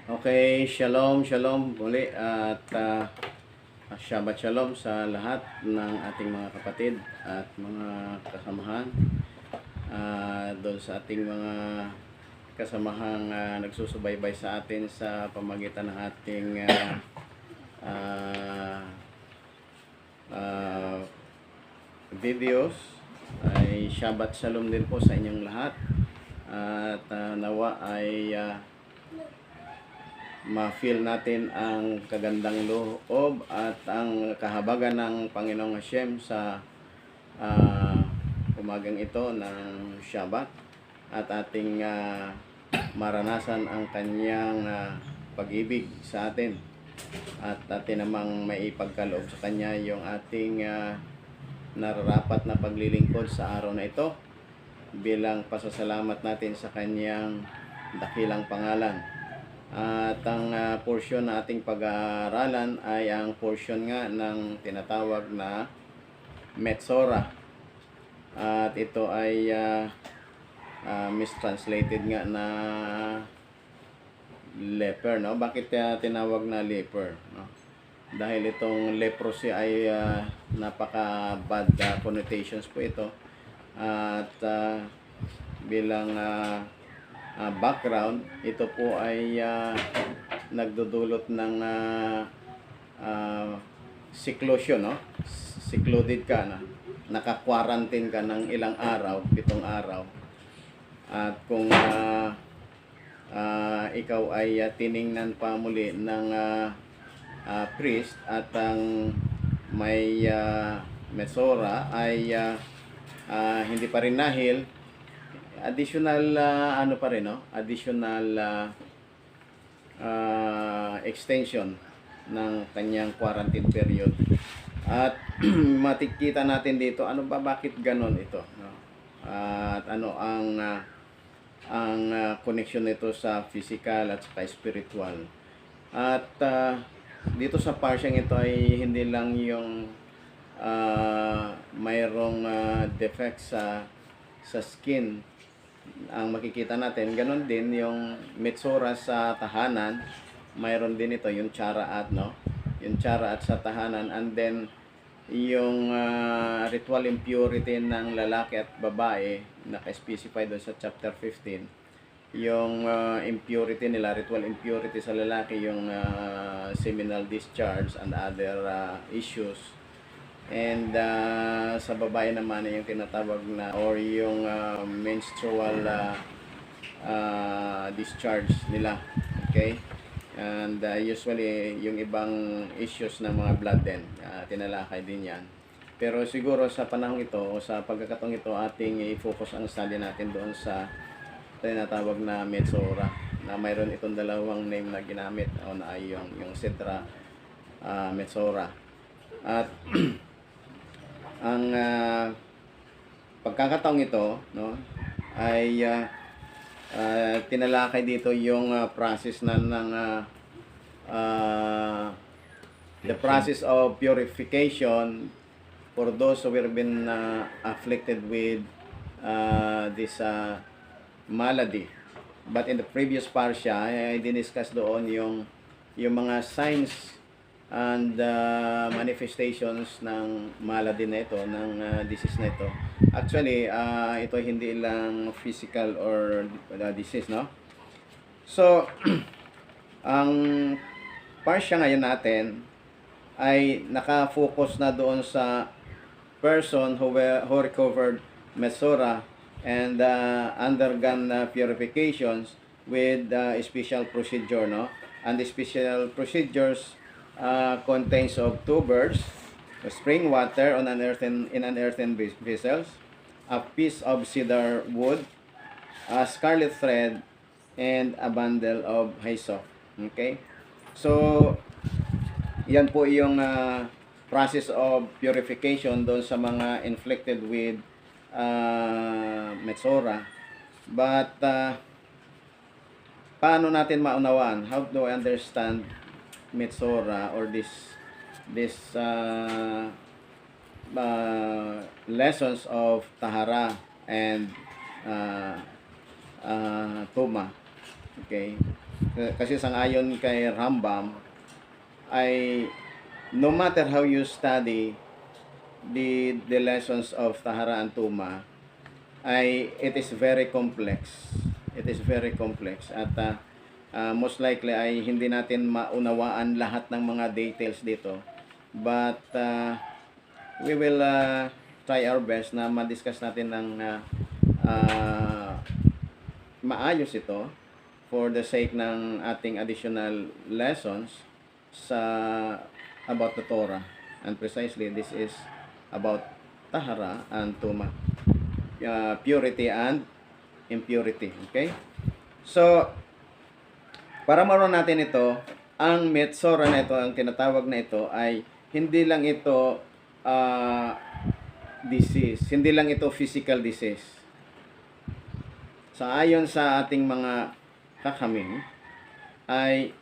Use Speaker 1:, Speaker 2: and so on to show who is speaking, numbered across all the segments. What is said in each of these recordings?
Speaker 1: Okay, shalom, shalom muli at Shabbat shalom sa lahat ng ating mga kapatid at mga kasamahan. Doon sa ating mga kasamahang nagsusubaybay sa atin sa pamagitan ng ating videos, ay Shabbat shalom din po sa inyong lahat. At nawa ay ma-feel natin ang kagandang loob at ang kahabagan ng Panginoong Hashem sa umagang ito ng Shabbat, at ating maranasan ang kanyang pag-ibig sa atin, at atin namang maipagkaloob sa kanya yung ating nararapat na paglilingkod sa araw na ito bilang pasasalamat natin sa kanyang dakilang pangalan. At ang portion na ating pag-aaralan ay ang portion nga ng tinatawag na Metzora. At ito ay mistranslated nga na leper, no? Bakit tinawag na leper, no? Dahil itong leprosy ay napaka bad connotations po ito. At bilang background, ito po ay nagdudulot ng seclusion, no? Secluded ka na, naka-quarantine ka ng ilang araw, 7 araw. At kung ikaw ay tiningnan pa muli ng priest at ang may Metzora ay hindi pa rin nahil, additional ano pa rin, no? Additional extension ng kanyang quarantine period. At matikita natin dito ano ba, bakit ganon ito, no? At ano ang connection nito sa physical at saka spiritual. At dito sa parsyang ito ay hindi lang yung mayroong defect sa skin ang makikita natin, ganon din yung Metzora sa tahanan, mayroon din ito yung Charaat, no? Yung Charaat sa tahanan, and then yung ritual impurity ng lalaki at babae, naka-specify doon sa chapter 15. Yung impurity nila, ritual impurity sa lalaki, yung seminal discharge and other issues. And sa babae naman yung tinatawag na or yung menstrual discharge nila. Okay? And usually yung ibang issues ng mga blood din, tinalakay din yan. Pero siguro sa panahon ito o sa pagkakataong ito, ating i-focus ang study natin doon sa tinatawag na Metzora, na mayroon itong dalawang name na ginamit, o na ay yung Sedra, Metzora. At ang pagkakataong ito, no, ay tinalakay dito yung process ng the process of purification for those who have been afflicted with this malady. But in the previous parsha, ay diniscuss doon yung mga signs and manifestations ng malady na ito, ng disease na ito. Actually, ito hindi lang physical or disease, no? So, ang parsya ngayon natin ay nakafocus na doon sa person who recovered Metzora and undergone purifications with special procedure, no? And the special procedures contains of 2 birds, spring water on in an earthen vessels, a piece of cedar wood, a scarlet thread, and a bundle of hyssop. Okay? So, yan po yung process of purification doon sa mga inflicted with Metzora. But paano natin maunawaan? How do I understand Metzora or this lessons of Tahara and Tuma? Okay. Kasi sang-ayon kay Rambam ay no matter how you study the lessons of Tahara and Tuma, ay it is very complex. It is very complex at most likely ay hindi natin maunawaan lahat ng mga details dito. But we will try our best na ma-discuss natin ng maayos ito for the sake ng ating additional lessons sa about the Torah. And precisely this is about Tahara and Tuma. Purity and impurity. Okay? So, para maroon natin ito, ang Metzora na ito, ang tinatawag na ito, ay hindi lang ito disease. Hindi lang ito physical disease. Ayon sa ating mga kakaming, ay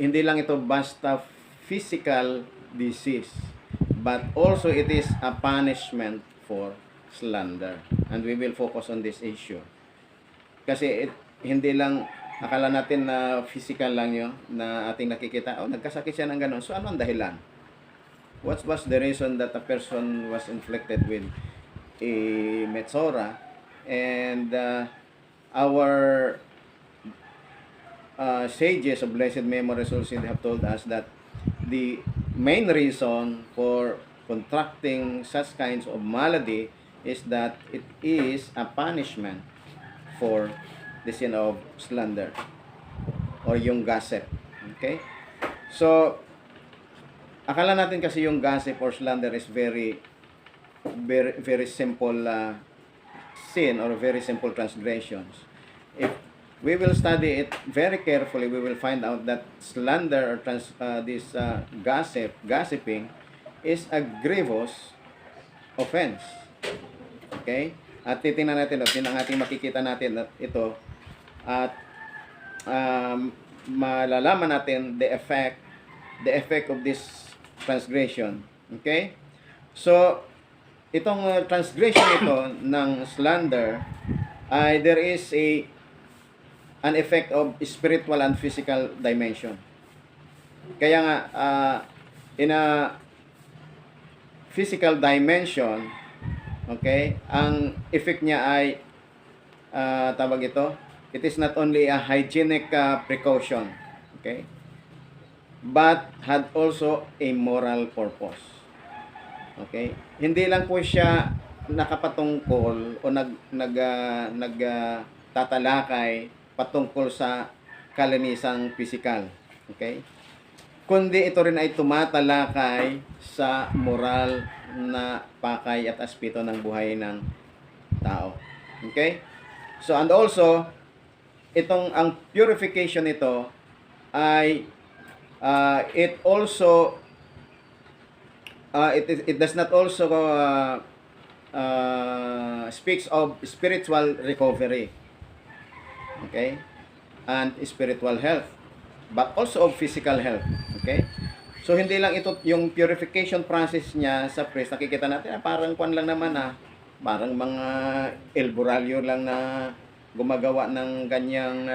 Speaker 1: hindi lang ito basta physical disease, but also it is a punishment for slander. And we will focus on this issue. Kasi hindi lang, akala natin na physical lang yun, na ating nakikita, nagkasakit siya ng gano'n. So, ano ang dahilan? What was the reason that a person was inflicted with a Metzora? And our sages of blessed memory also have told us that the main reason for contracting such kinds of malady is that it is a punishment for the sin of slander or yung gossip. Okay? So, akala natin kasi yung gossip or slander is very simple sin or very simple transgressions. If we will study it very carefully, we will find out that slander or gossiping is a grievous offense. Okay? At titingnan natin, ang ating makikita natin at ito, at malalaman natin the effect of this transgression. Okay? So, itong transgression ito ng slander ay there is an effect of spiritual and physical dimension. Kaya nga in a physical dimension, okay, ang effect niya ay tawag ito, it is not only a hygienic precaution, okay, but had also a moral purpose. Okay? Hindi lang po siya nakapatungkol o tatalakay patungkol sa kalinisang pisikal. Okay? Kundi ito rin ay tumatalakay sa moral na pakay at aspeto ng buhay ng tao. Okay? So, and also, ang purification nito ay it also it does not also speaks of spiritual recovery, okay, and spiritual health, but also of physical health. Okay, so hindi lang ito yung purification process niya sa priest, nakikita natin parang kwan lang naman, parang mga elboralyo lang na gumagawa ng ganyang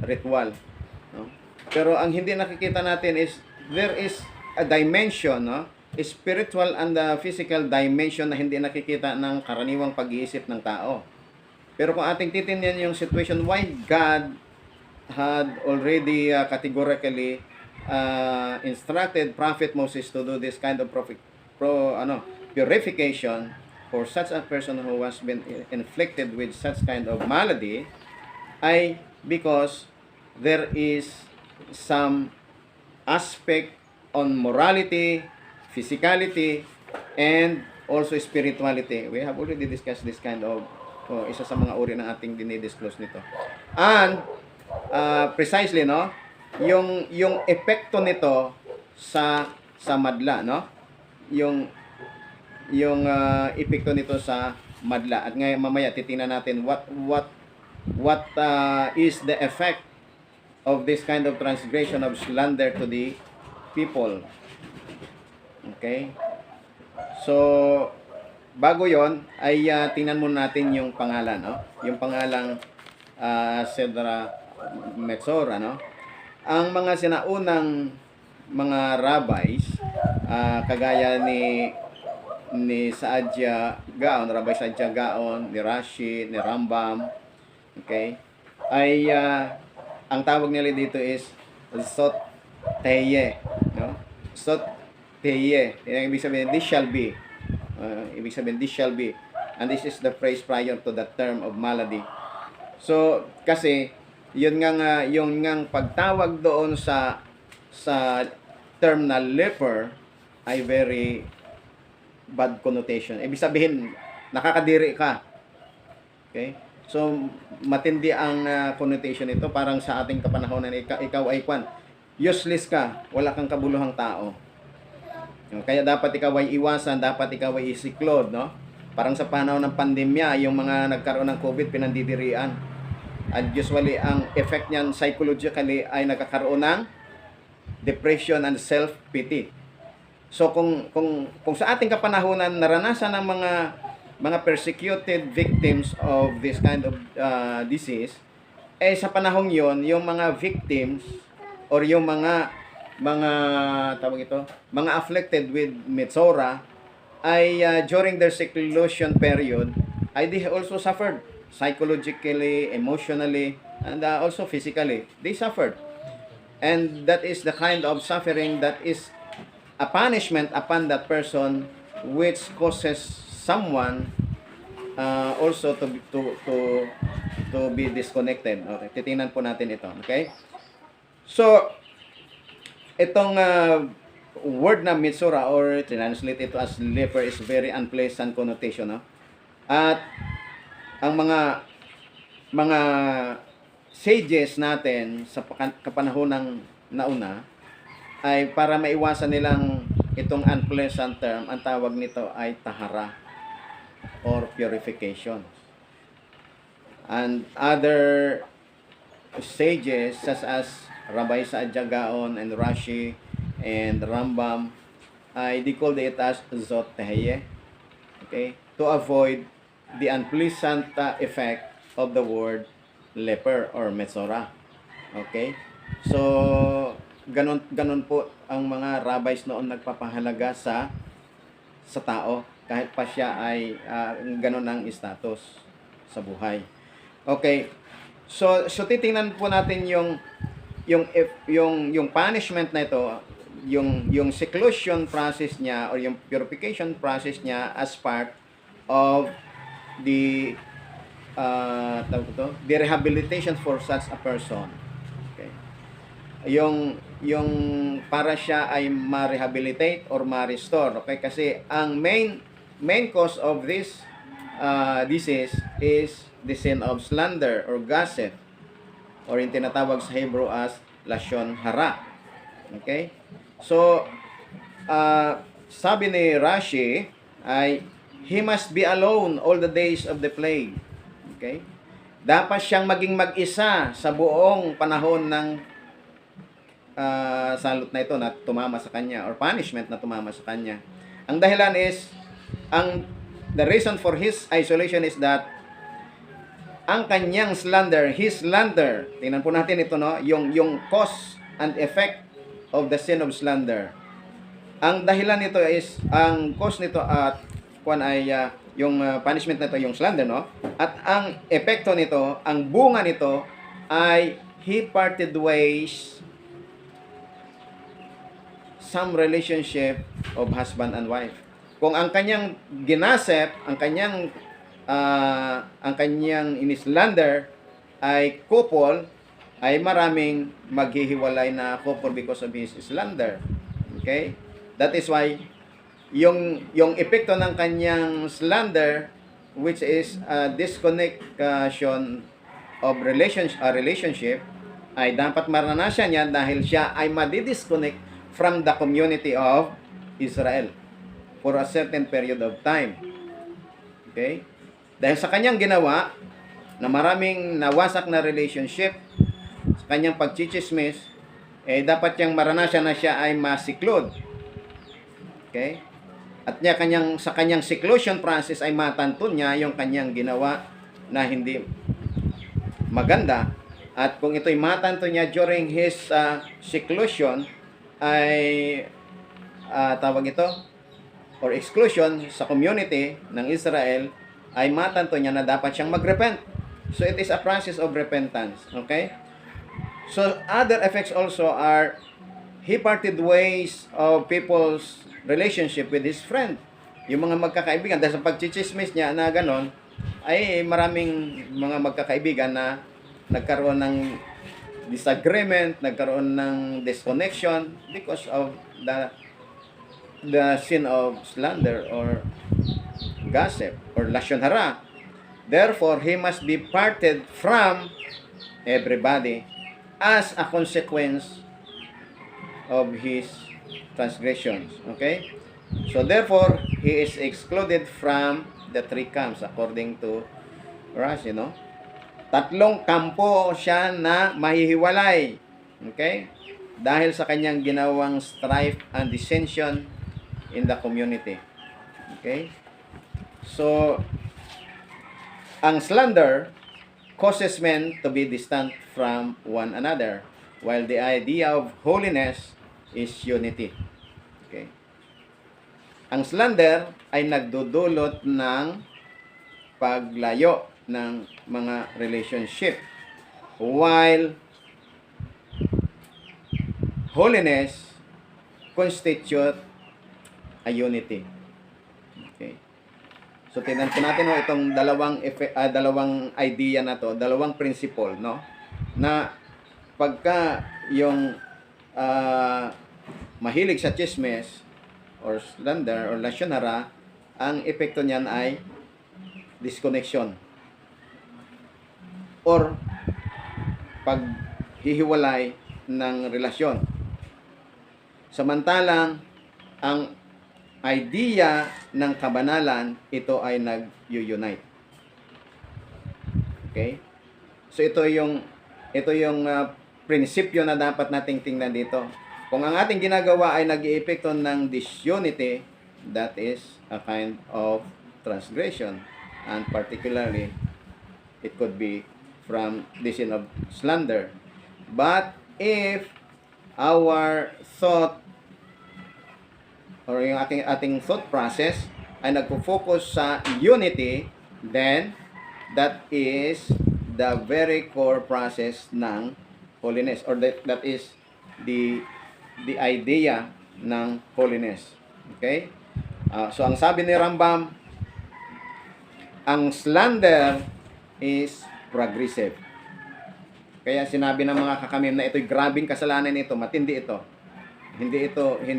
Speaker 1: ritual, no? Pero ang hindi nakikita natin is there is a dimension, no? A spiritual and physical dimension na hindi nakikita ng karaniwang pag-iisip ng tao. Pero kung ating titingnan yung situation, why God had already categorically instructed Prophet Moses to do this kind of purification for such a person who has been inflicted with such kind of malady, ay because there is some aspect on morality, physicality, and also spirituality. We have already discussed this kind of isa sa mga uri ng ating dinidisclose nito. And precisely, no, yung epekto nito sa madla, no, yung epekto nito sa madla. At ngayon mamaya titingnan natin what is the effect of this kind of transgression of slander to the people. Okay? So, bago yon ay tingnan muna natin yung pangalan, no? Yung pangalang Cedra Metzora, no? Ang mga sinaunang mga rabbis, kagaya ni Saadia Gaon, Rabbi Saadia Gaon, ni Rashi, ni Rambam, okay, ay ang tawag nila dito is Sot Teye, no? Sot Teye. Ibig sabihin, this shall be. Ibig sabihin, this shall be. And this is the phrase prior to the term of malady. So, kasi, yun nga pagtawag doon sa term na leper ay very bad connotation. Ibig sabihin, nakakadiri ka. Okay? So, matindi ang connotation nito. Parang sa ating kapanahonan, ikaw ay useless ka. Wala kang kabuluhang tao. Kaya dapat ikaw ay iwasan, dapat ikaw ay isiklod, no? Parang sa panahon ng pandemya, yung mga nagkaroon ng COVID, pinandidirian. At usually, ang effect niyan psychologically ay nagkakaroon ng depression and self-pity. So, kung sa ating kapanahonan, naranasan ng mga persecuted victims of this kind of disease, sa panahong yon, yung mga victims or yung mga afflicted with Metzora ay during their seclusion period ay they also suffered psychologically, emotionally, and also physically. They suffered. And that is the kind of suffering that is a punishment upon that person, which causes someone also to be disconnected. Okay, titingnan po natin ito. Okay? So, itong word na Metzora or translate ito as leper is very unpleasant connotation, no? At ang mga sages natin sa kapanahon ng nauna ay para maiwasan nilang itong unpleasant term, ang tawag nito ay tahara or purification. And other sages such as Rabbi Saadia Gaon and Rashi and Rambam, they called it as Zot Tehye, okay, to avoid the unpleasant effect of the word leper or Metzora. Okay? So, ganun po ang mga rabbis noon nagpapahalaga sa tao kahit pa siya ay ganun ang status sa buhay. Okay. So titingnan po natin yung punishment na ito, yung seclusion process niya or yung purification process niya as part of the rehabilitation for such a person. Okay. Yung para siya ay ma-rehabilitate or ma-restore. Okay, kasi ang main cause of this disease is the sin of slander or gossip, or yung tinatawag sa Hebrew as lashon hara. Okay? So, sabi ni Rashi ay he must be alone all the days of the plague. Okay? Dapat siyang maging mag-isa sa buong panahon ng salot na ito na tumama sa kanya or punishment na tumama sa kanya. Ang dahilan is the reason for his isolation is that ang kanyang slander, his slander, tingnan po natin ito, no, yung cause and effect of the sin of slander. Ang dahilan nito is, ang cause nito at yung punishment nito, yung slander, no? At ang epekto nito, ang bunga nito ay he parted ways some relationship of husband and wife. Kung ang kanyang ginasep, ang kanyang inislander ay couple, ay maraming maghihiwalay na couple because of his slander. Okay? That is why yung epekto ng kanyang slander, which is disconnection of relationship, ay dapat maranasan niya dahil siya ay madidisconnect from the community of Israel for a certain period of time. Okay? Dahil sa kanyang ginawa na maraming nawasak na relationship, sa kanyang pagchichismis, dapat niyang maranasan na siya ay masiklod. Okay? At sa kanyang seclusion process ay matanton niya yung kanyang ginawa na hindi maganda At kung ito'y matanto niya during his seclusion, ay tawag ito, or exclusion sa community ng Israel, ay matanto niya na dapat siyang mag-repent. So it is a process of repentance. Okay? So other effects also are he parted ways of people's relationship with his friend. Yung mga magkakaibigan, dahil sa pagchichismis niya na ganon, ay maraming mga magkakaibigan na nagkaroon ng disagreement, nagkaroon ng disconnection because of the sin of slander or gossip or lashon hara. Therefore, he must be parted from everybody as a consequence of his transgressions. Okay? So, therefore, he is excluded from the three camps according to Rashi, no? Tatlong kampo siya na mahihiwalay. Okay? Dahil sa kanyang ginawang strife and dissension in the community. Okay? So, ang slander causes men to be distant from one another, while the idea of holiness is unity. Okay? Ang slander ay nagdudulot ng paglayo ng mga relationship, while holiness constitute a unity. Okay. So tingnan po natin itong dalawang idea na to, dalawang principle, no? Na pagka yung mahilig sa chismes or slander or lashon hara, ang epekto niyan ay disconnection or paghihiwalay ng relasyon. Samantalang ang idea ng kabanalan, ito ay nag-unite. Okay? So ito yung prinsipyo na dapat nating tingnan dito. Kung ang ating ginagawa ay nag-iepekto ng disunity, that is a kind of transgression, and particularly it could be from the sin of slander. But if our thought or yung ating thought process ay nagpo-focus sa unity, then that is the very core process ng holiness, or that is the idea ng holiness. Okay? So ang sabi ni Rambam, ang slander is progressive. Kaya sinabi ng mga kakamim na ito'y grabing kasalanan ito, matindi ito. Hindi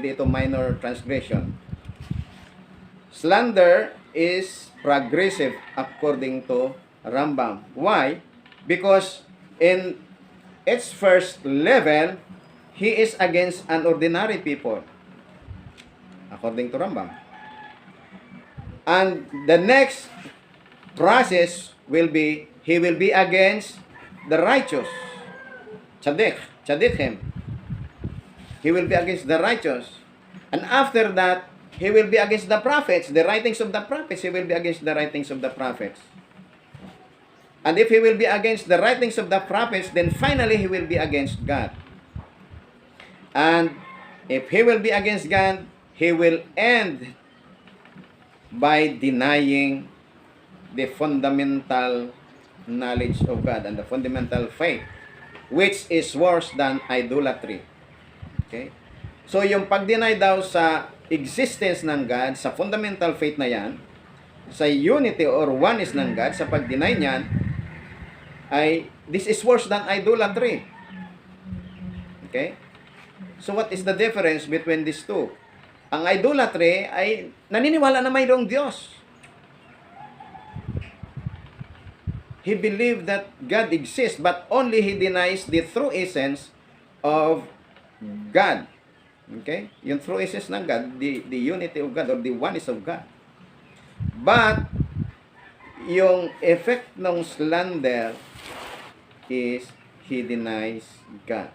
Speaker 1: ito minor transgression. Slander is progressive according to Rambam. Why? Because in its first level, he is against an ordinary people, according to Rambam. And the next process will be, he will be against the righteous, tzadikim. He will be against the righteous. And after that, he will be against the prophets, the writings of the prophets. He will be against the writings of the prophets. And if he will be against the writings of the prophets, then finally he will be against God. And if he will be against God, he will end by denying the fundamental knowledge of God and the fundamental faith, which is worse than idolatry. Okay? So, yung pag-deny daw sa existence ng God, sa fundamental faith na yan, sa unity or oneness ng God, sa pag-deny niyan, ay, this is worse than idolatry. Okay? So, what is the difference between these two? Ang idolatry ay naniniwala na mayroong Diyos. He believed that God exists, but only he denies the true essence of God. Okay? Yung true essence ng God, the unity of God or the oneness of God. But yung effect ng slander is he denies God.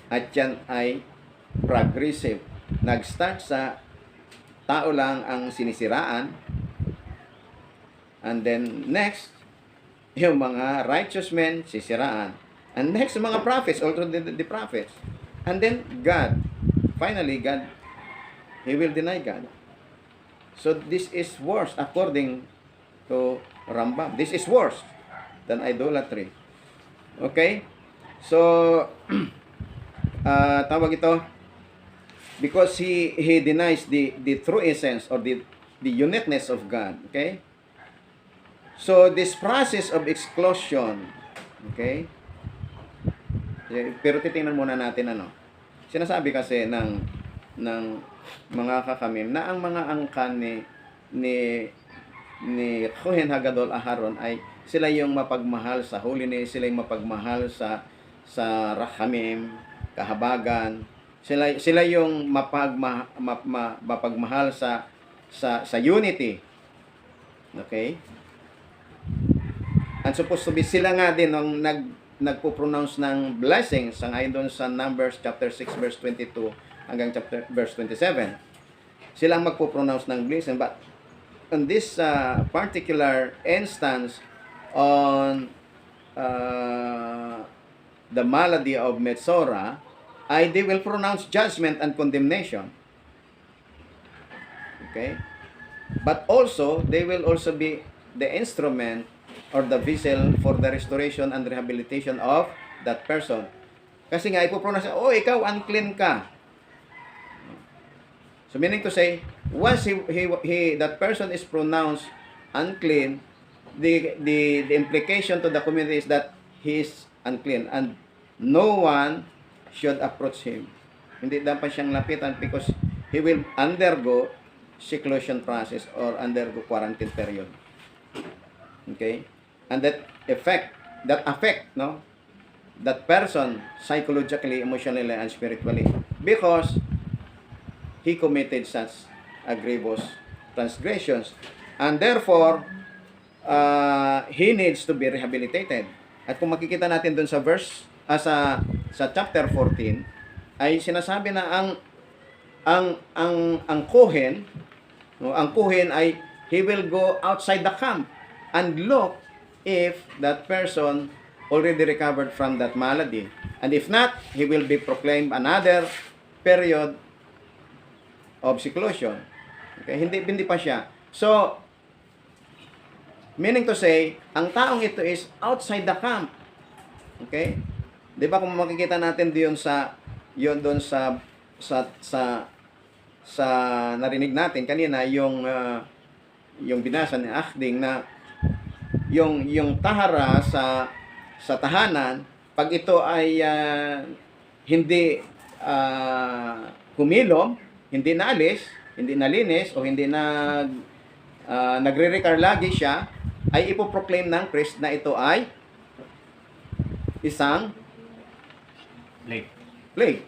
Speaker 1: At yan ay progressive. Nag-start sa tao lang ang sinisiraan, and then next, Yung mga righteous men, sisiraan. And next, mga prophets, also the prophets. And then, God. Finally, God, He will deny God. So, this is worse according to Rambam. This is worse than idolatry. Okay? So, tawag ito, because he denies the true essence or the uniqueness of God. Okay? So, this process of exclusion, okay? Pero titingnan muna natin ano. Sinasabi kasi ng mga kakamim na ang mga angkan ni Kohen Hagadol Aharon ay sila yung mapagmahal sa holiness, sila yung mapagmahal sa rachamim, kahabagan. Sila yung mapagmahal sa unity. Okay? And supposed to be sila nga din ang nagpo-pronounce ng blessings sang ayon doon sa Numbers chapter 6 verse 22 hanggang verse 27. Sila ang magpo-pronounce ng blessing, but on this particular instance on the malady of Metzora, they will pronounce judgment and condemnation. Okay? But also, they will also be the instrument or the vessel for the restoration and rehabilitation of that person. Kasi nga, ipopronounce, oh, ikaw, unclean ka. So, meaning to say, once that person is pronounced unclean, the implication to the community is that he is unclean and no one should approach him. Hindi dapat siyang lapitan because he will undergo seclusion process or undergo quarantine period. Okay? And that affect that person psychologically, emotionally, and spiritually because he committed such grievous transgressions, and therefore he needs to be rehabilitated. At kung makikita natin dun sa verse sa chapter 14 ay sinasabi na ang Kohen, ang Kohen ay he will go outside the camp and look if that person already recovered from that malady. And if not, he will be proclaimed another period of seclusion. Okay? Hindi pa siya. So, meaning to say, ang taong ito is outside the camp. Okay? 'Di ba kung makikita natin doon sa narinig natin kanina yung binasa ni Akding na yung tahara sa tahanan, pag ito ay hindi humilom, hindi naalis, hindi nalinis o hindi nagre-recur lagi siya, ay ipoproclaim ng priest na ito ay isang plague.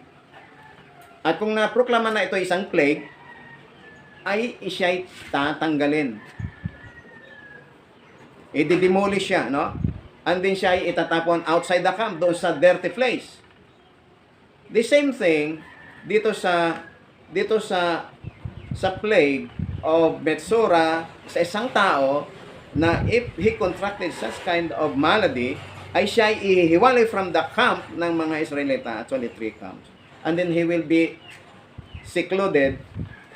Speaker 1: At kung naproklama na ito isang plague, ay siya'y tatanggalin. I-demolish siya, no? And then siya ay itatapon outside the camp, doon sa dirty place. The same thing dito sa plague of Metzora sa isang tao na if he contracted such kind of malady, ay siya ay ihiwalay from the camp ng mga Israelita, actually 3 camps. And then he will be secluded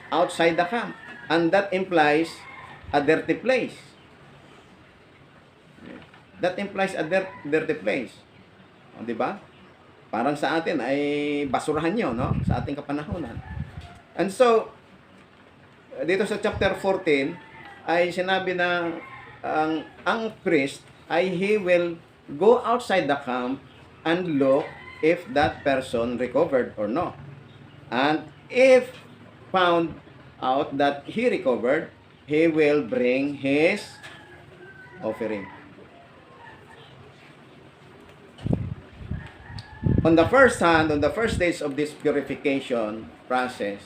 Speaker 1: outside the camp. And that implies a dirty place. That implies a dirty place. O, di ba? Parang sa atin ay basurahan nyo, no? Sa ating kapanahunan. And so, dito sa chapter 14, ay sinabi na ang priest ay he will go outside the camp and look if that person recovered or no. And if found out that he recovered, he will bring his offering. On the first days of this purification process,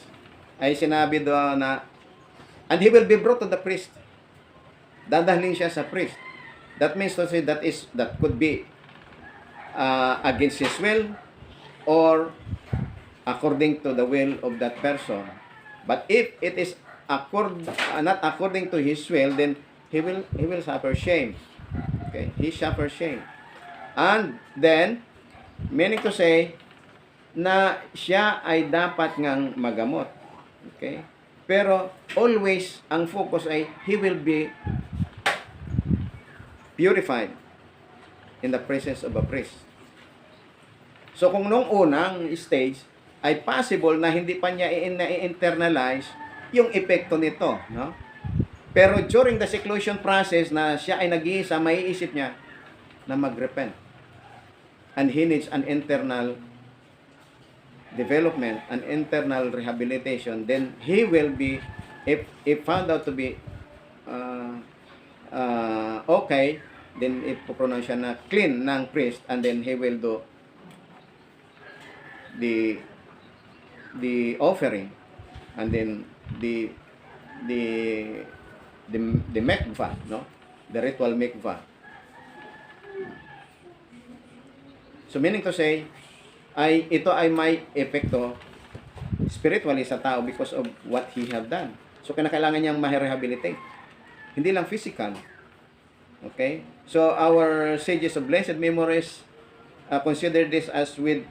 Speaker 1: ay sinabi doon na, and he will be brought to the priest. Dadalhin siya sa priest. That means to say that could be against his will or according to the will of that person. But if it is not according to his will, then he will suffer shame. Okay? He suffers shame. And then, meaning to say, na siya ay dapat ngang magamot. Okay? Pero, always, ang focus ay, he will be purified in the presence of a priest. So, kung nung unang stage, ay possible na hindi pa niya i-internalize yung epekto nito, no? Pero during the seclusion process na siya ay nag-iisa, maiisip niya na mag-repent. And he needs an internal development, an internal rehabilitation. Then he will be, if found out to be okay, then ipopronounce siya na clean ng priest, and then he will do the offering, and then the mikvah, no? The ritual mikvah. So meaning to say, ito ay may epekto spiritually sa tao because of what he have done. So kailangan niyang ma-rehabilitate. Hindi lang physical. Okay? So our sages of blessed memories consider this as with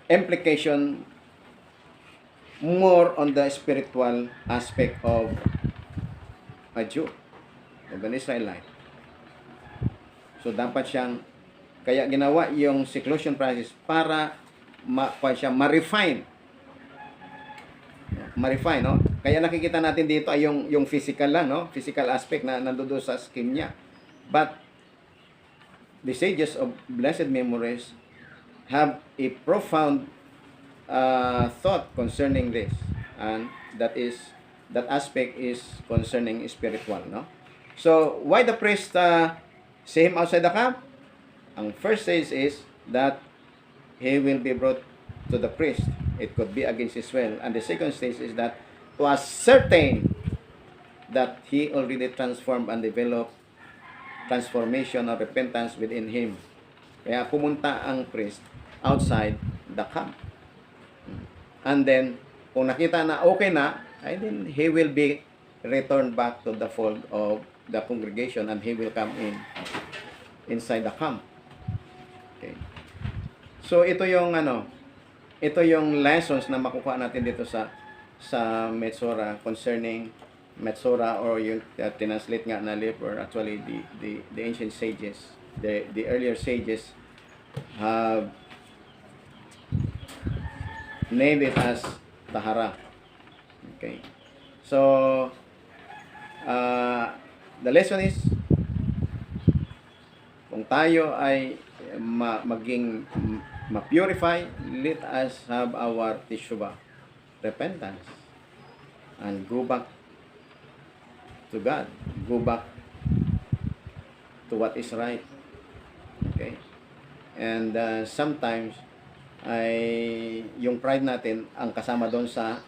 Speaker 1: implication more on the spiritual aspect of a Jew, of an Israelite. So dapat siyang, kaya ginawa yung seclusion process para ma-refine, no? Kaya nakikita natin dito ay yung physical lang, no? Physical aspect na nandoon sa scheme niya. But the sages of blessed memories have a profound thought concerning this, and that aspect is concerning spiritual, no? So why the priest see him outside the camp? Ang first stage is that he will be brought to the priest. It could be against his will. And the second stage is that to ascertain that he already transformed and developed transformation or repentance within him. Kaya pumunta ang priest outside the camp. And then, kung nakita na okay na, then he will be returned back to the fold of the congregation, and he will come inside the camp. Okay. So ito yung lessons na makukuha natin dito sa Metzora concerning Metzora, or yung tinanslate nga na leper. Actually the ancient sages, the earlier sages have named it as Tahara. Okay. So the lesson is, kung tayo ay maging ma-purify, let us have our teshuvah, repentance, and go back to God, go back to what is right. Okay? And sometimes ay yung pride natin ang kasama doon sa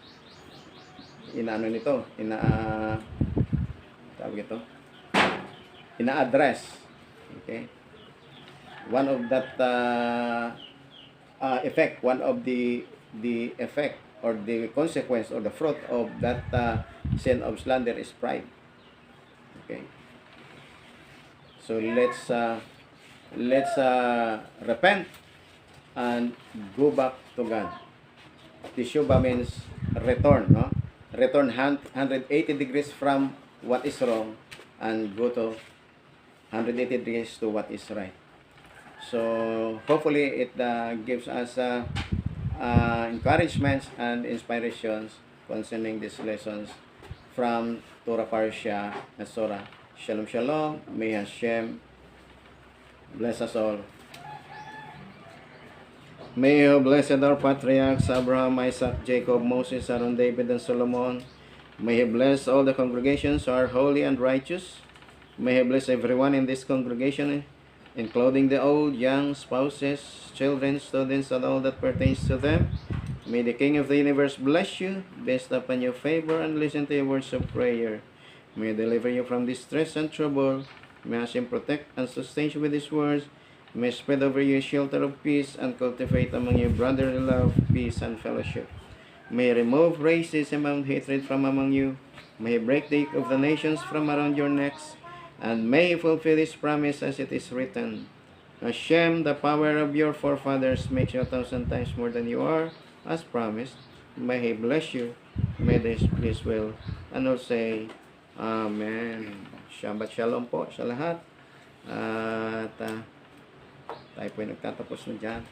Speaker 1: ina-address. Okay? One of that effect, one of the effect or the consequence or the fruit of that sin of slander is pride. Okay? So let's repent and go back to God. Teshuvah means return, no? Return 180 degrees from what is wrong and go to 180 degrees to what is right. So hopefully it gives us encouragements and inspirations concerning these lessons from Torah Parsha Metzora. Shalom Shalom. May Hashem bless us all. May you blessed our patriarchs Abraham, Isaac, Jacob, Moses, Aaron, David, and Solomon. May he bless all the congregations who are holy and righteous. May he bless everyone in this congregation, including the old, young, spouses, children, students, and all that pertains to them. May the King of the universe bless you, bestow upon you favor, and listen to your words of prayer. May he deliver you from distress and trouble. May Hashem protect and sustain you with his words. May spread over you a shelter of peace and cultivate among you brotherly love, peace, and fellowship. May He remove racism and hatred from among you. May He break the yoke of the nations from around your necks. And may He fulfill His promise as it is written. Hashem, the power of your forefathers makes you 1,000 times more than you are, as promised. May He bless you. May this please will. And all say, Amen. Shabbat Shalom po sa lahat. At tayo po ay nagtatapos na dyan.